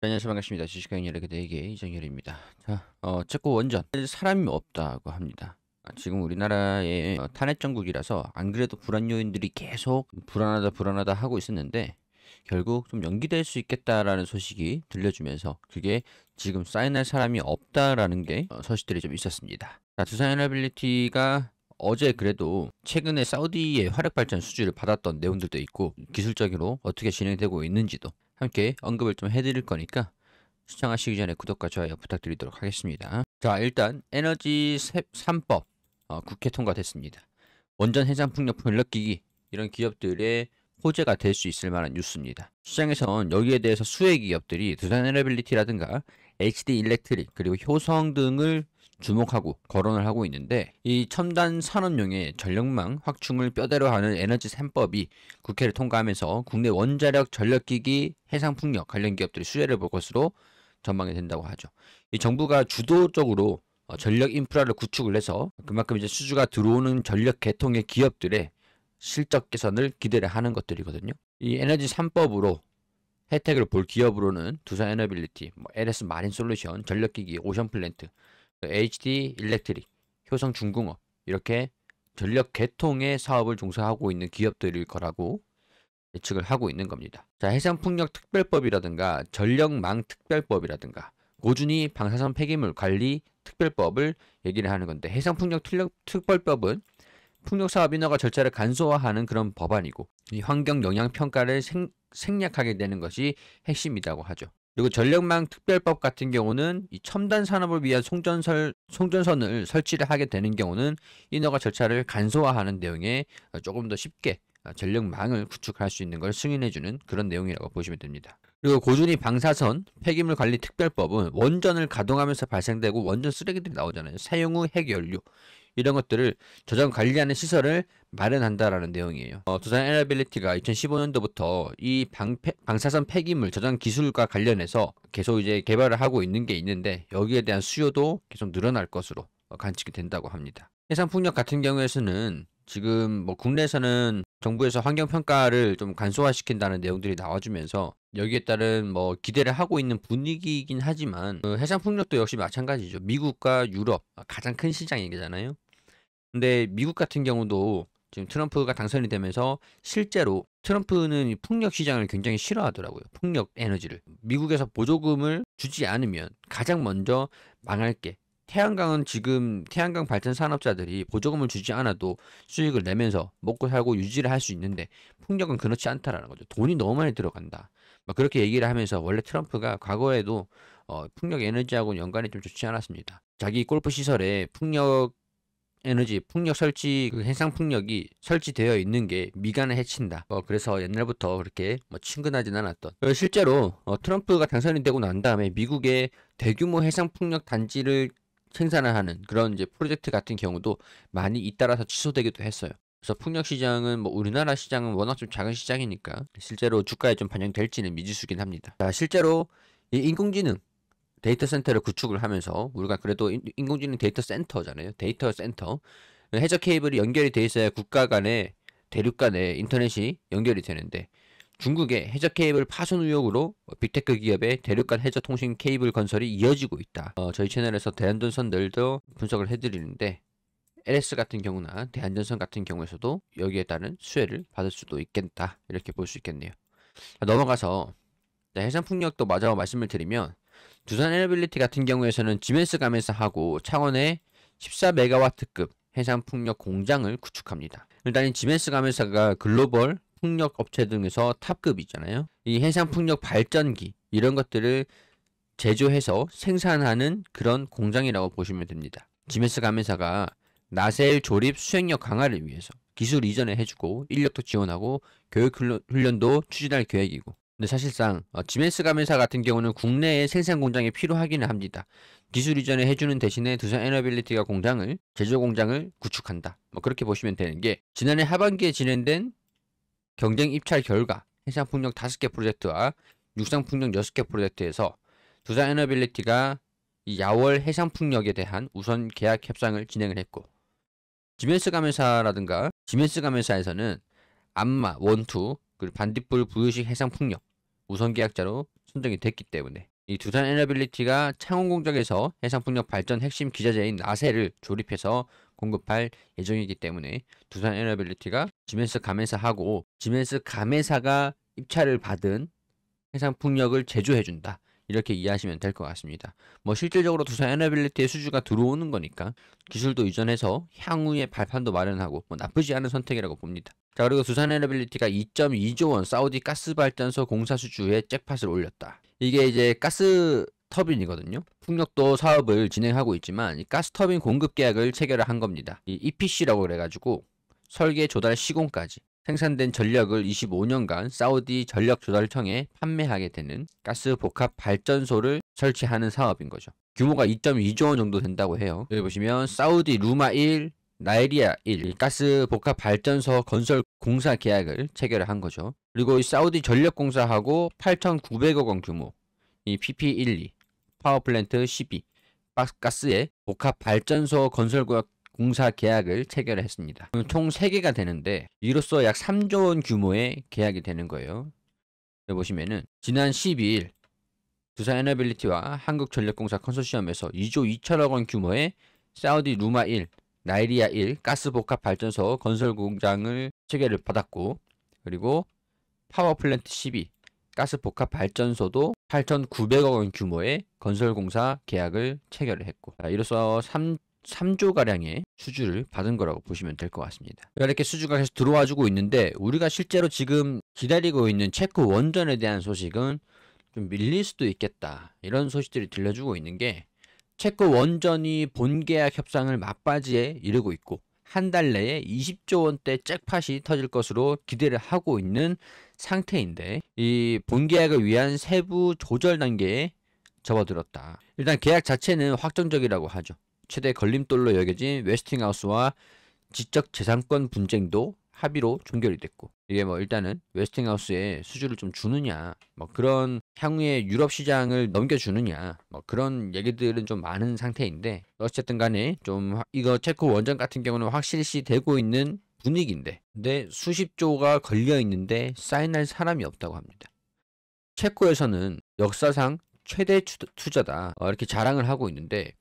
안녕하세요. 반갑습니다. 주식회사 연예계대의 이정열입니다. 자, 체코 원전 사람이 없다고 합니다. 지금 우리나라의 탄핵 정국이라서 안 그래도 불안 요인들이 계속 불안하다 하고 있었는데 결국 좀 연기될 수 있겠다라는 소식이 들려주면서 그게 지금 사인할 사람이 없다라는 게 소식들이 좀 있었습니다. 자, 두산 에너빌리티가 어제 그래도 최근에 사우디의 화력 발전 수주를 받았던 내용들도 있고 기술적으로 어떻게 진행되고 있는지도 함께 언급을 좀 해드릴 거니까 시청하시기 전에 구독과 좋아요 부탁드리도록 하겠습니다. 자, 일단 에너지 3법 국회 통과됐습니다. 원전 해상 풍력 전력기기 이런 기업들의 호재가 될 수 있을 만한 뉴스입니다. 시장에선 여기에 대해서 수혜 기업들이 두산에너빌리티라든가 HD 일렉트릭 그리고 효성 등을 주목하고 거론을 하고 있는데 이 첨단 산업용의 전력망 확충을 뼈대로 하는 에너지 3법이 국회를 통과하면서 국내 원자력 전력기기 해상풍력 관련 기업들이 수혜를 볼 것으로 전망이 된다고 하죠. 이 정부가 주도적으로 전력 인프라를 구축을 해서 그만큼 이제 수주가 들어오는 전력 계통의 기업들의 실적 개선을 기대를 하는 것들이거든요. 이 에너지 3법으로 혜택을 볼 기업으로는 두산에너빌리티, LS 마린솔루션, 전력기기, 오션플랜트, HD 일렉트릭, 효성중공업 이렇게 전력 개통의 사업을 종사하고 있는 기업들일 거라고 예측을 하고 있는 겁니다. 자, 해상풍력 특별법이라든가 전력망 특별법이라든가 고준위 방사선 폐기물 관리 특별법을 얘기를 하는 건데 해상풍력 특별법은 풍력사업 인허가 절차를 간소화하는 그런 법안이고 이 환경 영향 평가를 생략하게 되는 것이 핵심이라고 하죠. 그리고 전력망 특별법 같은 경우는 이 첨단 산업을 위한 송전선을 설치를 하게 되는 경우는 인허가 절차를 간소화하는 내용에 조금 더 쉽게 전력망을 구축할 수 있는 걸 승인해주는 그런 내용이라고 보시면 됩니다. 그리고 고준위 방사선 폐기물 관리 특별법은 원전을 가동하면서 발생되고 원전 쓰레기들이 나오잖아요. 사용 후 핵연료 이런 것들을 저장 관리하는 시설을 마련한다라는 내용이에요. 두산 에너빌리티가 2015년도부터 이 방사선 폐기물 저장 기술과 관련해서 계속 이제 개발을 하고 있는 게 있는데 여기에 대한 수요도 계속 늘어날 것으로 관측이 된다고 합니다. 해상풍력 같은 경우에서는 지금 뭐 국내에서는 정부에서 환경평가를 좀 간소화시킨다는 내용들이 나와주면서 여기에 따른 뭐 기대를 하고 있는 분위기이긴 하지만 해상풍력도 역시 마찬가지죠. 미국과 유럽 가장 큰 시장이잖아요. 근데 미국 같은 경우도 지금 트럼프가 당선이 되면서 실제로 트럼프는 이 풍력 시장을 굉장히 싫어하더라고요. 풍력 에너지를. 미국에서 보조금을 주지 않으면 가장 먼저 망할 게 태양광은 지금 태양광 발전 산업자들이 보조금을 주지 않아도 수익을 내면서 먹고 살고 유지를 할 수 있는데 풍력은 그렇지 않다라는 거죠. 돈이 너무 많이 들어간다. 막 그렇게 얘기를 하면서 원래 트럼프가 과거에도 풍력 에너지하고는 연관이 좀 좋지 않았습니다. 자기 골프 시설에 풍력 설치, 그 해상 풍력이 설치되어 있는 게 미간을 해친다. 그래서 옛날부터 그렇게 친근하진 않았던. 실제로 트럼프가 당선이 되고 난 다음에 미국의 대규모 해상 풍력 단지를 생산을 하는 그런 이제 프로젝트 같은 경우도 많이 잇따라서 취소되기도 했어요. 그래서 풍력 시장은 우리나라 시장은 워낙 좀 작은 시장이니까 실제로 주가에 좀 반영될지는 미지수긴 합니다. 자, 실제로 이 인공지능 데이터 센터를 구축을 하면서 우리가 그래도 인공지능 데이터 센터잖아요. 데이터 센터. 해저 케이블이 연결이 돼 있어야 국가 간의 대륙 간의 인터넷이 연결이 되는데 중국의 해저 케이블 파손 의혹으로 빅테크 기업의 대륙 간 해저 통신 케이블 건설이 이어지고 있다. 저희 채널에서 대한전선들도 분석을 해드리는데 LS 같은 경우나 대한전선 같은 경우에서도 여기에 따른 수혜를 받을 수도 있겠다. 이렇게 볼 수 있겠네요. 넘어가서 해상풍력도 마저 말씀을 드리면 두산에너빌리티 같은 경우에서는 지멘스 가메사하고 창원의 14메가와트급 해상풍력 공장을 구축합니다. 일단 이 지멘스 가메사가 글로벌 풍력 업체 등에서 탑급이잖아요. 이 해상풍력 발전기 이런 것들을 제조해서 생산하는 그런 공장이라고 보시면 됩니다. 지멘스 가메사가 나셀 조립 수행력 강화를 위해서 기술 이전을 해주고 인력도 지원하고 교육 훈련도 추진할 계획이고 근데 사실상 지멘스 가메사 같은 경우는 국내에 생산 공장이 필요하기는 합니다. 기술 이전을 해주는 대신에 두산 에너빌리티가 제조 공장을 구축한다. 그렇게 보시면 되는 게 지난해 하반기에 진행된 경쟁 입찰 결과 해상풍력 5개 프로젝트와 육상풍력 6개 프로젝트에서 두산 에너빌리티가 이 야월 해상풍력에 대한 우선 계약 협상을 진행을 했고 지멘스 가메사에서는 안마, 원투, 그리고 반딧불 부유식 해상풍력 우선 계약자로 선정이 됐기 때문에 이 두산 에너빌리티가 창원 공장에서 해상풍력 발전 핵심 기자재인 나세를 조립해서 공급할 예정이기 때문에 두산 에너빌리티가 지멘스 감회사하고 지멘스 감회사가 입찰을 받은 해상풍력을 제조해준다. 이렇게 이해하시면 될 것 같습니다. 뭐 실질적으로 두산 에너빌리티의 수주가 들어오는 거니까 기술도 이전해서 향후에 발판도 마련하고 뭐 나쁘지 않은 선택이라고 봅니다. 자, 그리고 두산 에너빌리티가 2.2조 원 사우디 가스발전소 공사 수주에 잭팟을 올렸다. 이게 이제 가스 터빈이거든요. 풍력도 사업을 진행하고 있지만 이 가스 터빈 공급 계약을 체결을 한 겁니다. 이 EPC라고 그래가지고 설계 조달 시공까지 생산된 전력을 25년간 사우디 전력조달청에 판매하게 되는 가스 복합 발전소를 설치하는 사업인 거죠. 규모가 2.2조 원 정도 된다고 해요. 여기 보시면 사우디 루마 1, 나이리아 1 가스 복합 발전소 건설 공사 계약을 체결한 거죠. 그리고 이 사우디 전력공사하고 8,900억 원 규모 이 PP12 파워플랜트 12 가스의 복합 발전소 건설 공사 계약을 체결했습니다. 총 3개가 되는데 이로써 약 3조 원 규모의 계약이 되는 거예요. 여기 보시면은 지난 12일 두산 에너빌리티와 한국전력공사 컨소시엄에서 2조 2천억 원 규모의 사우디 루마 1, 나이리아 1 가스 복합 발전소 건설 공장을 체결을 받았고, 그리고 파워플랜트 12 가스 복합 발전소도 8,900억 원 규모의 건설 공사 계약을 체결을 했고, 이로써 3조가량의 수주를 받은 거라고 보시면 될 것 같습니다. 이렇게 수주가 계속 들어와 주고 있는데 우리가 실제로 지금 기다리고 있는 체코 원전에 대한 소식은 좀 밀릴 수도 있겠다. 이런 소식들이 들려주고 있는 게 체코 원전이 본계약 협상을 막바지에 이르고 있고 한 달 내에 20조 원대 잭팟이 터질 것으로 기대를 하고 있는 상태인데 이 본계약을 위한 세부 조절 단계에 접어들었다. 일단 계약 자체는 확정적이라고 하죠. 최대 걸림돌로 여겨진 웨스팅하우스와 지적 재산권 분쟁도 합의로 종결이 됐고, 이게 뭐 일단은 웨스팅하우스에 수주를 좀 주느냐, 뭐 그런 향후에 유럽 시장을 넘겨주느냐, 뭐 그런 얘기들은 좀 많은 상태인데, 어쨌든 간에 좀 이거 체코 원전 같은 경우는 확실시 되고 있는 분위기인데, 근데 수십 조가 걸려 있는데 사인할 사람이 없다고 합니다. 체코에서는 역사상 최대 투자다 이렇게 자랑을 하고 있는데,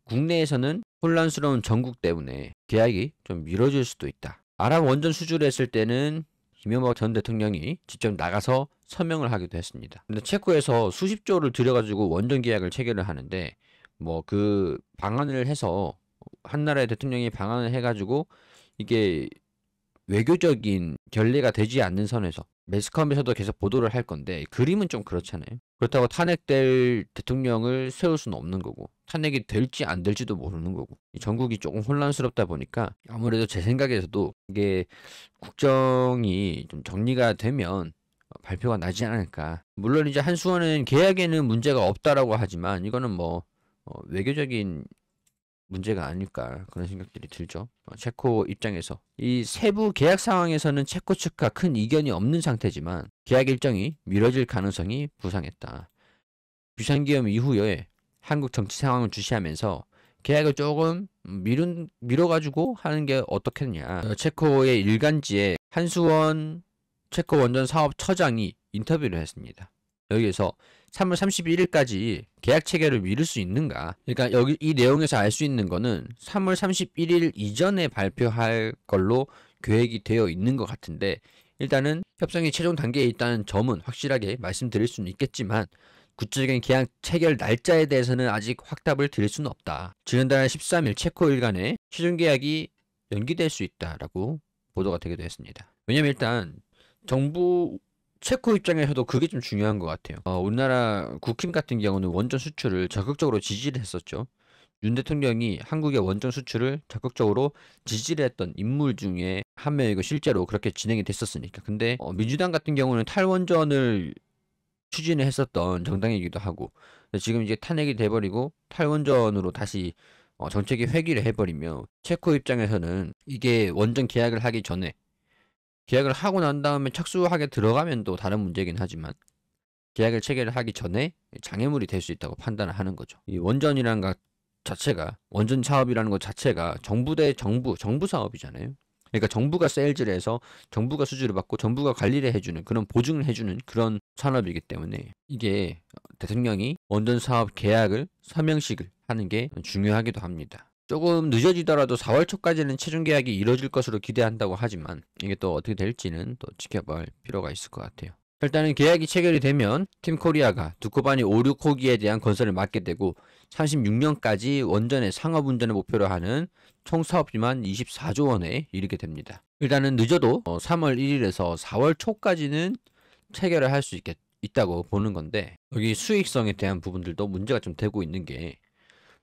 국내에서는 혼란스러운 정국 때문에 계약이 좀 미뤄질 수도 있다. 아랍 원전 수주를 했을 때는 이명박 전 대통령이 직접 나가서 서명을 하기도 했습니다. 근데 체코에서 수십 조를 들여가지고 원전 계약을 체결을 하는데 뭐 그 방안을 해서 한 나라의 대통령이 방안을 해가지고 이게 외교적인 결례가 되지 않는 선에서 매스컴에서도 계속 보도를 할 건데 그림은 좀 그렇잖아요. 그렇다고 탄핵될 대통령을 세울 수는 없는 거고 탄핵이 될지 안 될지도 모르는 거고 전국이 조금 혼란스럽다 보니까 아무래도 제 생각에서도 이게 국정이 좀 정리가 되면 발표가 나지 않을까. 물론 이제 한수원은 계약에는 문제가 없다라고 하지만 이거는 뭐 외교적인 문제가 아닐까 그런 생각들이 들죠. 체코 입장에서 이 세부 계약 상황에서는 체코 측과 큰 이견이 없는 상태지만 계약 일정이 미뤄질 가능성이 부상했다. 비상계엄 이후에 한국 정치 상황을 주시하면서 계약을 조금 미뤄가지고 하는 게 어떻겠냐. 체코의 일간지에 한수원 체코 원전 사업 처장이 인터뷰를 했습니다. 여기에서 3월 31일까지 계약 체결을 미룰 수 있는가? 그러니까 여기 이 내용에서 알 수 있는 거는 3월 31일 이전에 발표할 걸로 계획이 되어 있는 것 같은데 일단은 협상이 최종 단계에 있다는 점은 확실하게 말씀드릴 수는 있겠지만 구체적인 계약 체결 날짜에 대해서는 아직 확답을 드릴 수는 없다. 지난달 13일 체코 일간에 최종 계약이 연기될 수 있다라고 보도가 되기도 했습니다. 왜냐면 일단 정부 체코 입장에서도 그게 좀 중요한 것 같아요. 우리나라 국힘 같은 경우는 원전 수출을 적극적으로 지지를 했었죠. 윤 대통령이 한국의 원전 수출을 적극적으로 지지를 했던 인물 중에 한 명이고 실제로 그렇게 진행이 됐었으니까. 근데 민주당 같은 경우는 탈원전을 추진을 했었던 정당이기도 하고 지금 이제 탄핵이 돼버리고 탈원전으로 다시 정책이 회귀를 해버리며 체코 입장에서는 이게 원전 계약을 하기 전에 계약을 하고 난 다음에 착수하게 들어가면 또 다른 문제긴 하지만 계약을 체결을 하기 전에 장애물이 될 수 있다고 판단을 하는 거죠. 이 원전이라는 것 자체가 원전 사업이라는 것 자체가 정부 대 정부 사업이잖아요. 그러니까 정부가 세일즈를 해서 정부가 수주를 받고 정부가 관리를 해주는 그런 보증을 해주는 그런 산업이기 때문에 이게 대통령이 원전 사업 계약을 서명식을 하는 게 중요하기도 합니다. 조금 늦어지더라도 4월 초까지는 최종 계약이 이루어질 것으로 기대한다고 하지만 이게 또 어떻게 될지는 또 지켜볼 필요가 있을 것 같아요. 일단은 계약이 체결이 되면 팀코리아가 두코바니 5, 6호기에 대한 건설을 맡게 되고 36년까지 원전의 상업 운전을 목표로 하는 총 사업비만 24조 원에 이르게 됩니다. 일단은 늦어도 3월 1일에서 4월 초까지는 체결을 할 수 있다고 보는 건데, 여기 수익성에 대한 부분들도 문제가 좀 되고 있는 게,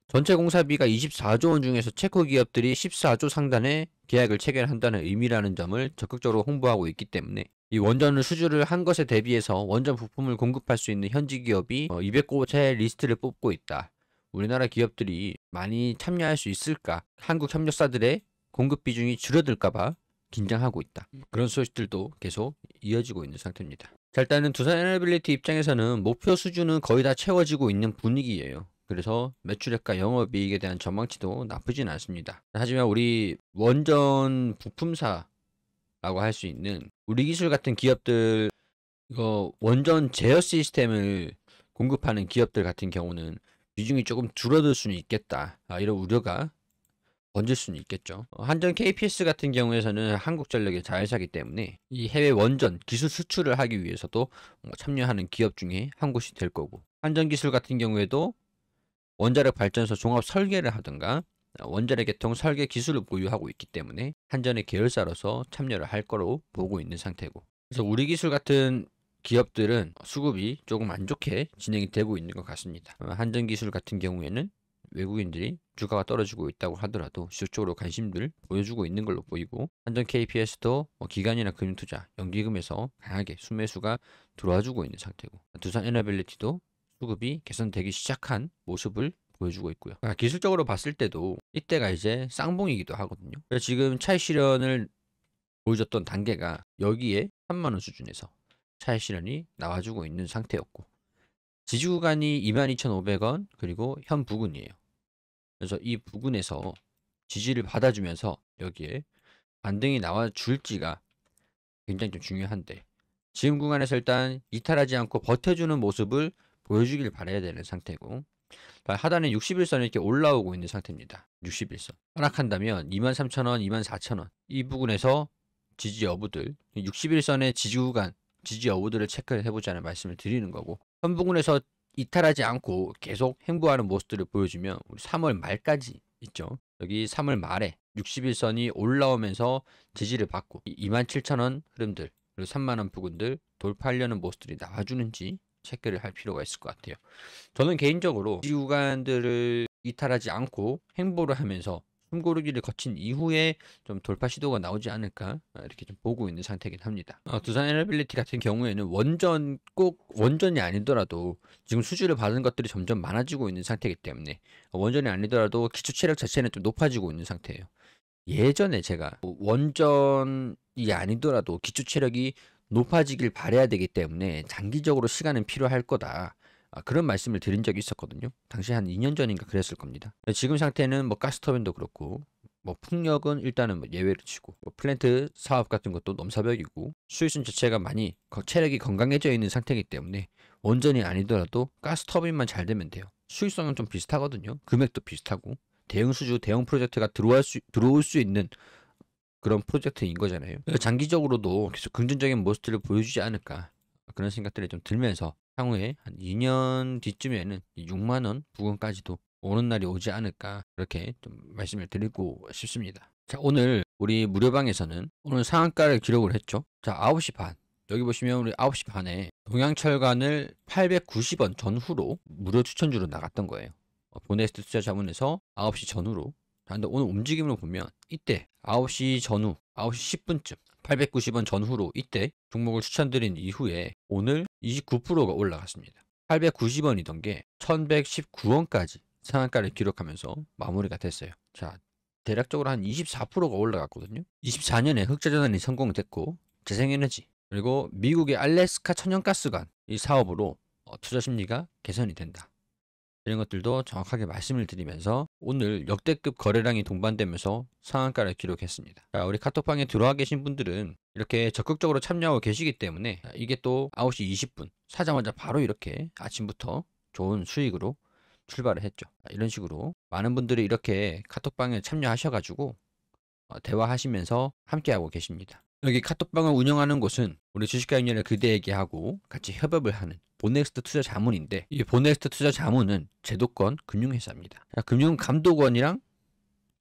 전체 공사비가 24조 원 중에서 체코 기업들이 14조 상단의 계약을 체결한다는 의미라는 점을 적극적으로 홍보하고 있기 때문에 이 원전을 수주를 한 것에 대비해서 원전 부품을 공급할 수 있는 현지 기업이 200곳의 리스트를 뽑고 있다. 우리나라 기업들이 많이 참여할 수 있을까? 한국 협력사들의 공급 비중이 줄어들까봐 긴장하고 있다. 그런 소식들도 계속 이어지고 있는 상태입니다. 자, 일단은 두산 에너빌리티 입장에서는 목표 수준은 거의 다 채워지고 있는 분위기예요. 그래서 매출액과 영업이익에 대한 전망치도 나쁘진 않습니다. 하지만 우리 원전 부품사라고 할 수 있는 우리 기술 같은 기업들, 이거 원전 제어 시스템을 공급하는 기업들 같은 경우는 비중이 조금 줄어들 수는 있겠다. 이런 우려가 번질 수는 있겠죠. 한전 KPS 같은 경우에서는 한국전력의 자회사이기 때문에 이 해외 원전 기술 수출을 하기 위해서도 참여하는 기업 중에 한 곳이 될 거고, 한전기술 같은 경우에도 원자력 발전소 종합 설계를 하든가 원자력 개통 설계 기술을 보유하고 있기 때문에 한전의 계열사로서 참여를 할 거로 보고 있는 상태고, 그래서 우리 기술 같은 기업들은 수급이 조금 안 좋게 진행이 되고 있는 것 같습니다. 한전기술 같은 경우에는 외국인들이 주가가 떨어지고 있다고 하더라도 지속적으로 관심들 보여주고 있는 걸로 보이고, 한전 KPS도 기관이나 금융투자, 연기금에서 강하게 순매수가 들어와주고 있는 상태고, 두산 에너빌리티도 수급이 개선되기 시작한 모습을 보여주고 있고요. 기술적으로 봤을 때도 이때가 이제 쌍봉이기도 하거든요. 그래서 지금 차익 실현을 보여줬던 단계가 여기에 3만원 수준에서 차익 실현이 나와주고 있는 상태였고, 지지 구간이 22,500원 그리고 현 부근이에요. 그래서 이 부근에서 지지를 받아주면서 여기에 반등이 나와줄지가 굉장히 좀 중요한데, 지금 구간에서 일단 이탈하지 않고 버텨주는 모습을 보여주길 바라야 되는 상태고, 하단에 61선이 이렇게 올라오고 있는 상태입니다. 61선 하락한다면 23,000원, 24,000원 이 부분에서 지지 여부들, 61선의 지지 구간, 지지 여부들을 체크를 해보자는 말씀을 드리는 거고, 현 부분에서 이탈하지 않고 계속 행보하는 모습들을 보여주면 우리 3월 말까지 있죠. 여기 3월 말에 61선이 올라오면서 지지를 받고 27,000원 흐름들 그리고 3만원 부근들 돌파하려는 모습들이 나와주는지 체크를 할 필요가 있을 것 같아요. 저는 개인적으로 이 구간들을 이탈하지 않고 행보를 하면서 숨고르기를 거친 이후에 좀 돌파 시도가 나오지 않을까 이렇게 좀 보고 있는 상태이긴 합니다. 두산 에너빌리티 같은 경우에는 꼭 원전이 아니더라도 지금 수주를 받은 것들이 점점 많아지고 있는 상태이기 때문에 원전이 아니더라도 기초 체력 자체는 좀 높아지고 있는 상태예요. 예전에 제가 원전이 아니더라도 기초 체력이 높아지길 바라야 되기 때문에 장기적으로 시간은 필요할 거다. 그런 말씀을 드린 적이 있었거든요. 당시 한 2년 전인가 그랬을 겁니다. 지금 상태는 뭐 가스터빈도 그렇고 뭐 풍력은 일단은 뭐 예외를 치고 뭐 플랜트 사업 같은 것도 넘사벽이고 수익성 자체가 많이 체력이 건강해져 있는 상태이기 때문에 원전이 아니더라도 가스터빈만 잘 되면 돼요. 수익성은 좀 비슷하거든요. 금액도 비슷하고 대형 수주, 대형 프로젝트가 들어올 수 있는 그런 프로젝트인 거잖아요. 장기적으로도 계속 긍정적인 모습들을 보여주지 않을까 그런 생각들이 좀 들면서 향후에 한 2년 뒤쯤에는 6만원 부근까지도 오는 날이 오지 않을까 그렇게 좀 말씀을 드리고 싶습니다. 자, 오늘 우리 무료방에서는 오늘 상한가를 기록을 했죠. 자, 9시 반 여기 보시면 우리 9시 반에 동양철관을 890원 전후로 무료 추천주로 나갔던 거예요. 보네스트 투자 자문에서 9시 전후로. 근데 오늘 움직임을 보면 이때 9시 전후 9시 10분쯤 890원 전후로 이때 종목을 추천드린 이후에 오늘 29%가 올라갔습니다. 890원이던 게 1119원까지 상한가를 기록하면서 마무리가 됐어요. 자, 대략적으로 한 24%가 올라갔거든요. 24년에 흑자전환이 성공됐고 재생에너지 그리고 미국의 알래스카 천연가스관 이 사업으로 투자 심리가 개선이 된다. 이런 것들도 정확하게 말씀을 드리면서 오늘 역대급 거래량이 동반되면서 상한가를 기록했습니다. 자, 우리 카톡방에 들어와 계신 분들은 이렇게 적극적으로 참여하고 계시기 때문에 이게 또 9시 20분 사자마자 바로 이렇게 아침부터 좋은 수익으로 출발을 했죠. 이런 식으로 많은 분들이 이렇게 카톡방에 참여하셔가지고 대화하시면서 함께하고 계십니다. 여기 카톡방을 운영하는 곳은 우리 주식가입률을 그대에게 하고 같이 협업을 하는 보넥스트 투자 자문인데, 이 보넥스트 투자 자문은 제도권 금융회사입니다. 금융감독원이랑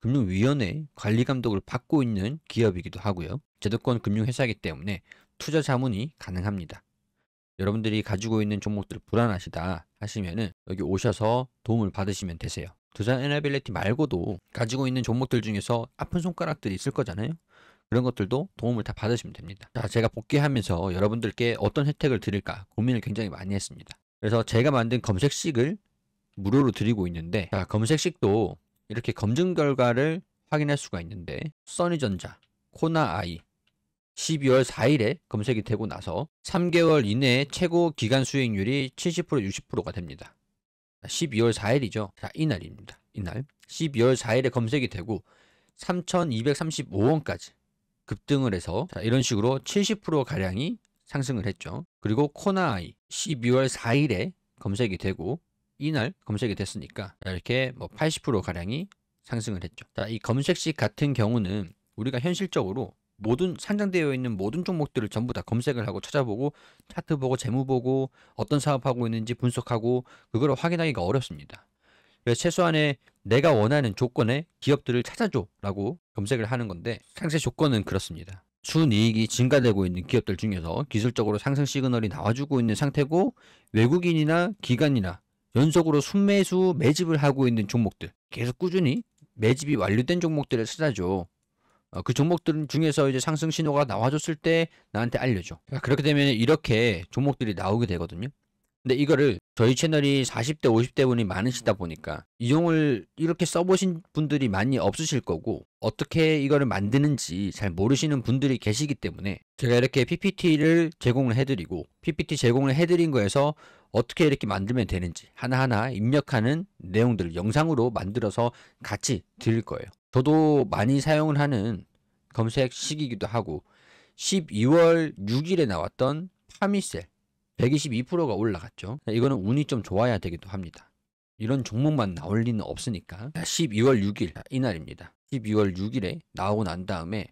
금융위원회 관리감독을 받고 있는 기업이기도 하고요. 제도권 금융회사이기 때문에 투자 자문이 가능합니다. 여러분들이 가지고 있는 종목들 불안하시다 하시면은 여기 오셔서 도움을 받으시면 되세요. 투자 에너빌리티 말고도 가지고 있는 종목들 중에서 아픈 손가락들이 있을 거잖아요. 그런 것들도 도움을 다 받으시면 됩니다. 자, 제가 복귀하면서 여러분들께 어떤 혜택을 드릴까 고민을 굉장히 많이 했습니다. 그래서 제가 만든 검색식을 무료로 드리고 있는데, 자, 검색식도 이렇게 검증 결과를 확인할 수가 있는데, 써니전자, 코나아이 12월 4일에 검색이 되고 나서 3개월 이내에 최고 기간 수익률이 70% 60%가 됩니다. 12월 4일이죠. 자, 이날입니다. 이날 12월 4일에 검색이 되고 3,235원까지 급등을 해서, 자, 이런 식으로 70% 가량이 상승을 했죠. 그리고 코나아이 12월 4일에 검색이 되고 이날 검색이 됐으니까 이렇게 뭐 80% 가량이 상승을 했죠. 자, 이 검색식 같은 경우는 우리가 현실적으로 모든 상장되어 있는 모든 종목들을 전부 다 검색을 하고 찾아보고 차트 보고 재무 보고 어떤 사업하고 있는지 분석하고 그걸 확인하기가 어렵습니다. 그래서 최소한의 내가 원하는 조건의 기업들을 찾아줘 라고 검색을 하는 건데, 상세 조건은 그렇습니다. 순이익이 증가되고 있는 기업들 중에서 기술적으로 상승 시그널이 나와주고 있는 상태고, 외국인이나 기관이나 연속으로 순매수 매집을 하고 있는 종목들, 계속 꾸준히 매집이 완료된 종목들을 찾아줘. 그 종목들 중에서 이제 상승 신호가 나와줬을 때 나한테 알려줘. 그렇게 되면 이렇게 종목들이 나오게 되거든요. 근데 이거를 저희 채널이 40대 50대 분이 많으시다 보니까 이용을 이렇게 써보신 분들이 많이 없으실 거고, 어떻게 이거를 만드는지 잘 모르시는 분들이 계시기 때문에 제가 이렇게 PPT를 제공을 해드리고, PPT 제공을 해드린 거에서 어떻게 이렇게 만들면 되는지 하나하나 입력하는 내용들을 영상으로 만들어서 같이 드릴 거예요. 저도 많이 사용을 하는 검색식이기도 하고, 12월 6일에 나왔던 파미셀 122%가 올라갔죠. 이거는 운이 좀 좋아야 되기도 합니다. 이런 종목만 나올 리는 없으니까. 12월 6일 이날입니다. 12월 6일에 나오고 난 다음에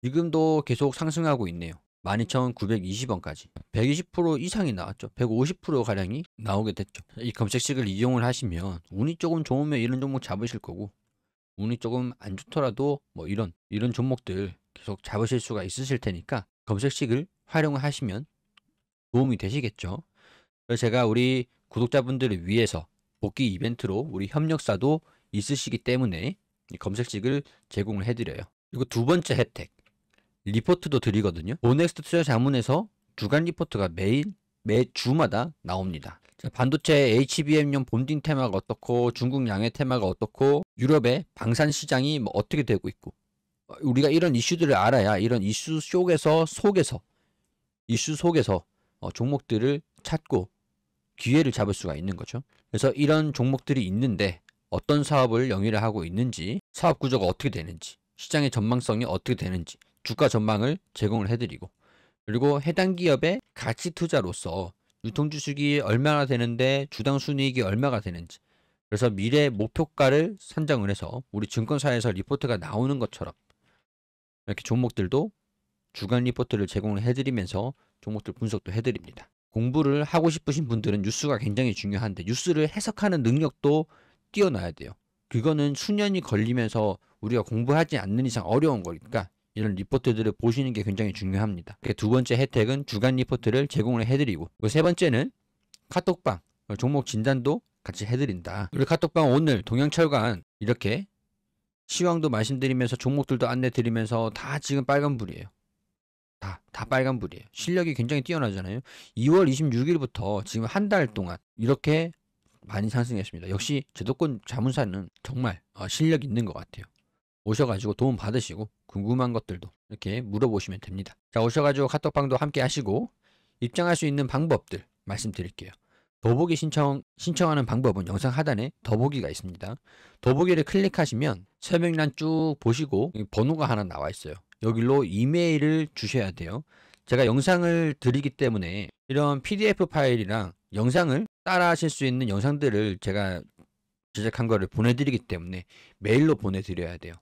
지금도 계속 상승하고 있네요. 12,920원까지 120% 이상이 나왔죠. 150% 가량이 나오게 됐죠. 이 검색식을 이용을 하시면 운이 조금 좋으면 이런 종목 잡으실 거고, 운이 조금 안 좋더라도 뭐 이런 종목들 계속 잡으실 수가 있으실 테니까 검색식을 활용을 하시면 도움이 되시겠죠. 그래서 제가 우리 구독자분들을 위해서 복귀 이벤트로 우리 협력사도 있으시기 때문에 이 검색식을 제공을 해드려요. 그리고 두 번째 혜택, 리포트도 드리거든요. 보넥스트 투자 자문에서 주간 리포트가 매주마다 나옵니다. 자, 반도체 HBM용 본딩 테마가 어떻고, 중국 양해 테마가 어떻고, 유럽의 방산 시장이 뭐 어떻게 되고 있고, 우리가 이런 이슈들을 알아야 이런 이슈 속에서 종목들을 찾고 기회를 잡을 수가 있는 거죠. 그래서 이런 종목들이 있는데 어떤 사업을 영위를 하고 있는지, 사업 구조가 어떻게 되는지, 시장의 전망성이 어떻게 되는지 주가 전망을 제공을 해드리고, 그리고 해당 기업의 가치 투자로서 유통주식이 얼마나 되는데 주당 순이익이 얼마가 되는지, 그래서 미래 목표가를 산정을 해서 우리 증권사에서 리포트가 나오는 것처럼 이렇게 종목들도 주간 리포트를 제공을 해드리면서 종목들 분석도 해드립니다. 공부를 하고 싶으신 분들은 뉴스가 굉장히 중요한데 뉴스를 해석하는 능력도 뛰어나야 돼요. 그거는 수년이 걸리면서 우리가 공부하지 않는 이상 어려운 거니까 이런 리포트들을 보시는 게 굉장히 중요합니다. 두 번째 혜택은 주간 리포트를 제공을 해드리고, 세 번째는 카톡방 종목 진단도 같이 해드린다. 우리 카톡방 오늘 동양철강 이렇게 시황도 말씀드리면서 종목들도 안내 드리면서 다 지금 빨간불이에요. 다 빨간불이에요. 실력이 굉장히 뛰어나잖아요. 2월 26일부터 지금 한 달 동안 이렇게 많이 상승했습니다. 역시 제도권 자문사는 정말 실력 있는 것 같아요. 오셔가지고 도움 받으시고 궁금한 것들도 이렇게 물어보시면 됩니다. 자, 오셔가지고 카톡방도 함께 하시고 입장할 수 있는 방법들 말씀드릴게요. 더보기 신청하는 방법은 영상 하단에 더보기가 있습니다. 더보기를 클릭하시면 설명란 쭉 보시고 번호가 하나 나와 있어요. 여기로 이메일을 주셔야 돼요. 제가 영상을 드리기 때문에 이런 PDF 파일이랑 영상을 따라 하실 수 있는 영상들을 제가 제작한 거를 보내드리기 때문에 메일로 보내드려야 돼요.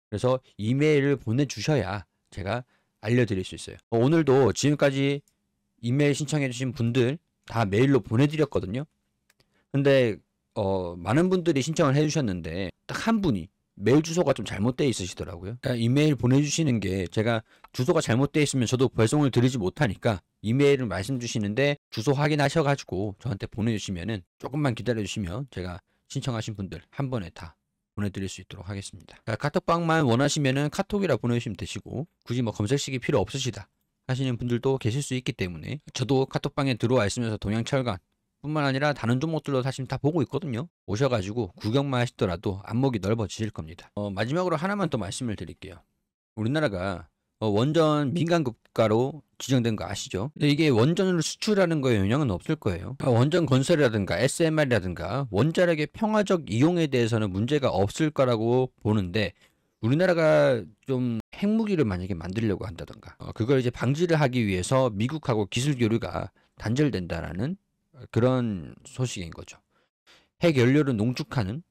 그래서 이메일을 보내주셔야 제가 알려드릴 수 있어요. 오늘도 지금까지 이메일 신청해주신 분들 다 메일로 보내드렸거든요. 근데 많은 분들이 신청을 해주셨는데 딱 한 분이 메일 주소가 좀 잘못되어 있으시더라고요. 그러니까 이메일 보내주시는 게 제가 주소가 잘못되어 있으면 저도 배송을 드리지 못하니까 이메일을 말씀 주시는데 주소 확인하셔가지고 저한테 보내주시면은 조금만 기다려주시면 제가 신청하신 분들 한 번에 다 보내드릴 수 있도록 하겠습니다. 카톡방만 원하시면은 카톡이라 보내주시면 되시고 굳이 뭐 검색식이 필요 없으시다 하시는 분들도 계실 수 있기 때문에 저도 카톡방에 들어와 있으면서 동양철강 뿐만 아니라 다른 종목들도 사실 다 보고 있거든요. 오셔가지고 구경만 하시더라도 안목이 넓어지실 겁니다. 마지막으로 하나만 더 말씀을 드릴게요. 우리나라가 원전 민간 국가로 지정된 거 아시죠? 근데 이게 원전을 수출하는 거에 영향은 없을 거예요. 원전 건설이라든가 SMR이라든가 원자력의 평화적 이용에 대해서는 문제가 없을 거라고 보는데 우리나라가 좀 핵무기를 만약에 만들려고 한다던가 그걸 이제 방지를 하기 위해서 미국하고 기술 교류가 단절된다라는 그런 소식인 거죠. 핵 연료를 농축하는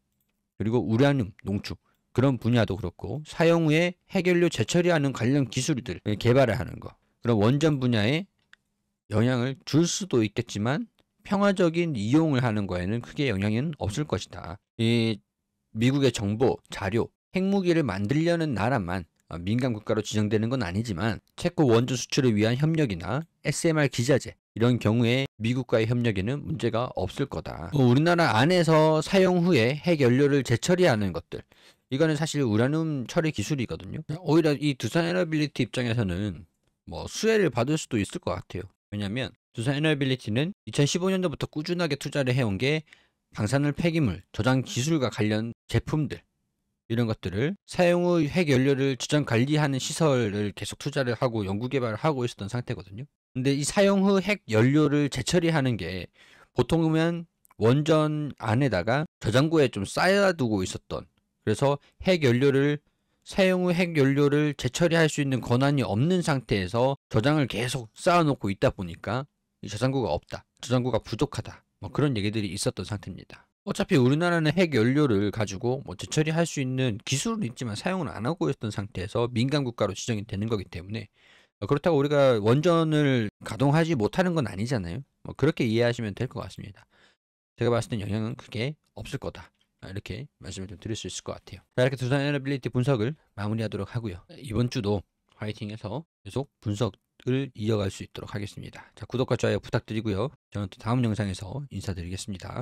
그리고 우라늄 농축 그런 분야도 그렇고 사용 후에 핵연료 재처리하는 관련 기술들 개발을 하는 거 그런 원전 분야에 영향을 줄 수도 있겠지만 평화적인 이용을 하는 거에는 크게 영향은 없을 것이다. 이 미국의 정보, 자료, 핵무기를 만들려는 나라만 민간 국가로 지정되는 건 아니지만 체코 원전 수출을 위한 협력이나 SMR 기자재 이런 경우에 미국과의 협력에는 문제가 없을 거다. 우리나라 안에서 사용 후에 핵 연료를 재처리하는 것들 이거는 사실 우라늄 처리 기술이거든요. 오히려 이 두산에너빌리티 입장에서는 뭐 수혜를 받을 수도 있을 것 같아요. 왜냐면 두산에너빌리티는 2015년도부터 꾸준하게 투자를 해온 게 방사능 폐기물 저장 기술과 관련 제품들 이런 것들을 사용 후 핵 연료를 저장 관리하는 시설을 계속 투자를 하고 연구 개발을 하고 있었던 상태거든요. 근데 이 사용 후 핵 연료를 재처리하는 게 보통은 원전 안에다가 저장고에 좀 쌓아두고 있었던 그래서 핵 연료를 사용 후 핵 연료를 재처리할 수 있는 권한이 없는 상태에서 저장을 계속 쌓아놓고 있다 보니까 이 저장고가 없다, 저장고가 부족하다 뭐 그런 얘기들이 있었던 상태입니다. 어차피 우리나라는 핵 연료를 가지고 뭐 재처리할 수 있는 기술은 있지만 사용을 안 하고 있던 상태에서 민간 국가로 지정이 되는 거기 때문에 그렇다고 우리가 원전을 가동하지 못하는 건 아니잖아요. 뭐 그렇게 이해하시면 될 것 같습니다. 제가 봤을 땐 영향은 크게 없을 거다. 이렇게 말씀을 좀 드릴 수 있을 것 같아요. 자, 이렇게 두산에너빌리티 분석을 마무리하도록 하고요. 이번 주도 화이팅해서 계속 분석을 이어갈 수 있도록 하겠습니다. 자, 구독과 좋아요 부탁드리고요. 저는 또 다음 영상에서 인사드리겠습니다.